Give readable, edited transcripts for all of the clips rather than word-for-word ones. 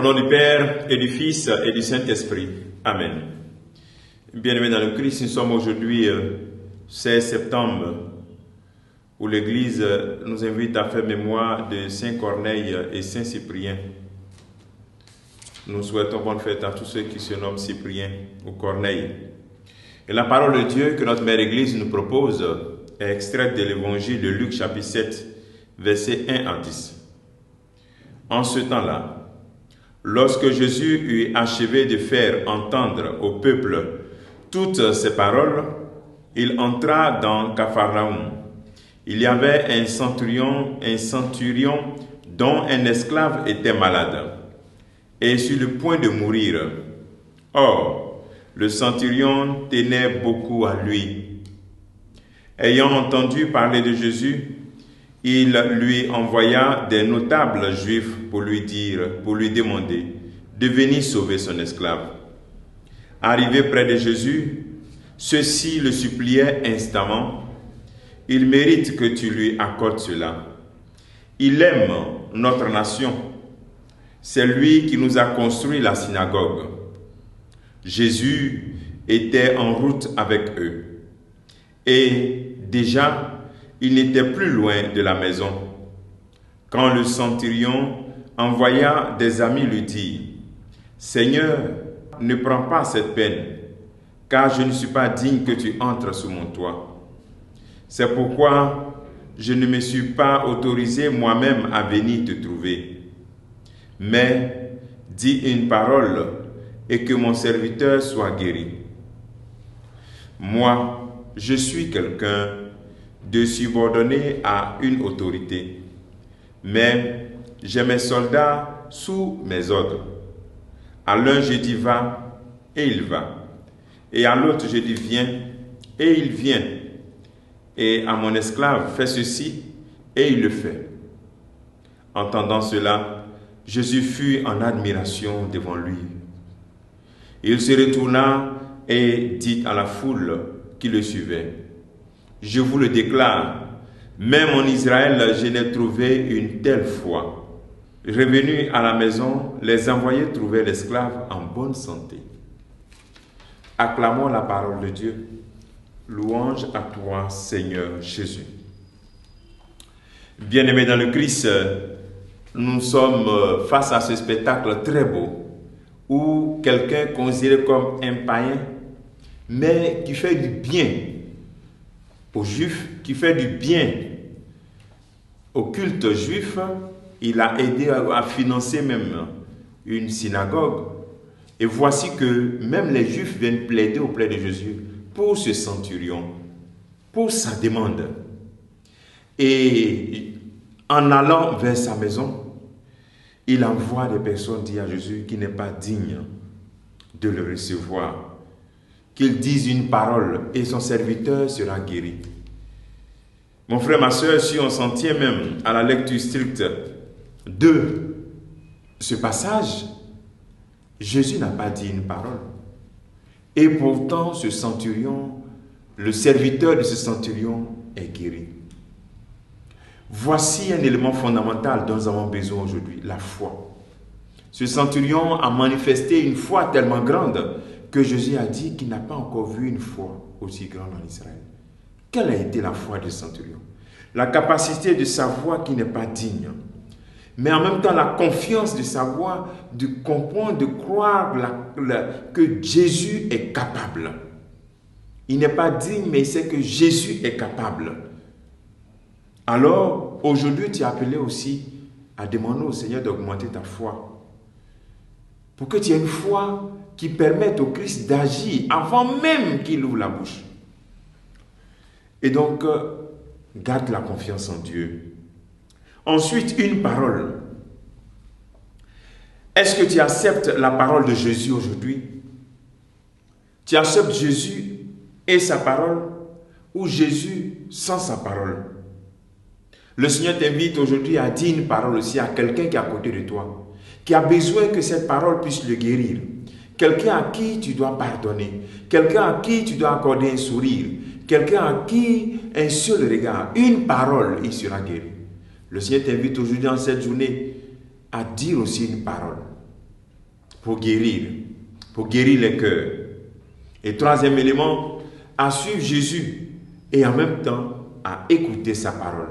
Au nom du Père et du Fils et du Saint-Esprit. Amen. Bien-aimés dans le Christ, nous sommes aujourd'hui 16 septembre où l'Église nous invite à faire mémoire de Saint Corneille et Saint Cyprien. Nous souhaitons bonne fête à tous ceux qui se nomment Cyprien ou Corneille. Et la parole de Dieu que notre Mère Église nous propose est extraite de l'Évangile de Luc chapitre 7, versets 1 à 10. En ce temps-là, lorsque Jésus eut achevé de faire entendre au peuple toutes ces paroles, il entra dans Capharnaüm. Il y avait un centurion dont un esclave était malade et sur le point de mourir. Or, le centurion tenait beaucoup à lui. Ayant entendu parler de Jésus, il lui envoya des notables juifs pour lui demander de venir sauver son esclave. Arrivé près de Jésus, ceux-ci le suppliaient instamment. Il mérite que tu lui accordes cela. Il aime notre nation. C'est lui qui nous a construit la synagogue. Jésus était en route avec eux. Et déjà, il n'était plus loin de la maison. Quand le centurion envoya des amis lui dire « Seigneur, ne prends pas cette peine, car je ne suis pas digne que tu entres sous mon toit. C'est pourquoi je ne me suis pas autorisé moi-même à venir te trouver. Mais dis une parole et que mon serviteur soit guéri. Moi, je suis quelqu'un de subordonné à une autorité, mais j'ai mes soldats sous mes ordres. À l'un je dis va, et il va, et à l'autre je dis viens, et il vient, et à mon esclave fais ceci, et il le fait. Entendant cela, Jésus fut en admiration devant lui. Il se retourna et dit à la foule qui le suivait: je vous le déclare, même en Israël, je n'ai trouvé une telle foi. Revenus à la maison, les envoyés trouvaient l'esclave en bonne santé. Acclamons la parole de Dieu. Louange à toi, Seigneur Jésus. Bien-aimés dans le Christ, nous sommes face à ce spectacle très beau où quelqu'un considéré comme un païen, mais qui fait du bien aux Juifs, qui fait du bien au culte juif. Il a aidé à financer même une synagogue. Et voici que même les Juifs viennent plaider auprès de Jésus pour ce centurion, pour sa demande. Et en allant vers sa maison, il envoie des personnes dire à Jésus qu'il n'est pas digne de le recevoir, qu'il dise une parole et son serviteur sera guéri. Mon frère, ma soeur, si on s'en tient même à la lecture stricte de ce passage, Jésus n'a pas dit une parole. Et pourtant, ce centurion, le serviteur de ce centurion est guéri. Voici un élément fondamental dont nous avons besoin aujourd'hui, la foi. Ce centurion a manifesté une foi tellement grande que Jésus a dit qu'il n'a pas encore vu une foi aussi grande en Israël. Quelle a été la foi du centurion? La capacité de savoir qu'il n'est pas digne, mais en même temps la confiance de savoir, de comprendre, de croire que Jésus est capable. Il n'est pas digne, mais il sait que Jésus est capable. Alors, aujourd'hui, tu es appelé aussi à demander au Seigneur d'augmenter ta foi, pour que tu aies une foi qui permette au Christ d'agir avant même qu'il ouvre la bouche. Et donc, garde la confiance en Dieu. Ensuite, une parole. Est-ce que tu acceptes la parole de Jésus aujourd'hui? Tu acceptes Jésus et sa parole, ou Jésus sans sa parole? Le Seigneur t'invite aujourd'hui à dire une parole aussi à quelqu'un qui est à côté de toi, qui a besoin que cette parole puisse le guérir. Quelqu'un à qui tu dois pardonner, quelqu'un à qui tu dois accorder un sourire, quelqu'un à qui un seul regard, une parole, il sera guéri. Le Seigneur t'invite aujourd'hui dans cette journée à dire aussi une parole. pour guérir les cœurs. Et troisième élément, à suivre Jésus et en même temps à écouter sa parole.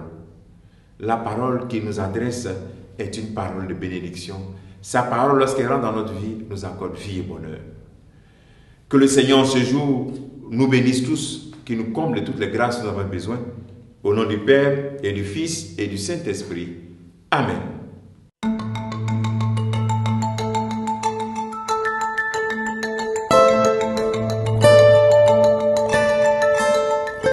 La parole qu'il nous adresse est une parole de bénédiction. Sa parole, lorsqu'elle rentre dans notre vie, nous accorde vie et bonheur. Que le Seigneur ce jour nous bénisse tous, qu'il nous comble de toutes les grâces dont nous avons besoin. Au nom du Père et du Fils et du Saint-Esprit. Amen.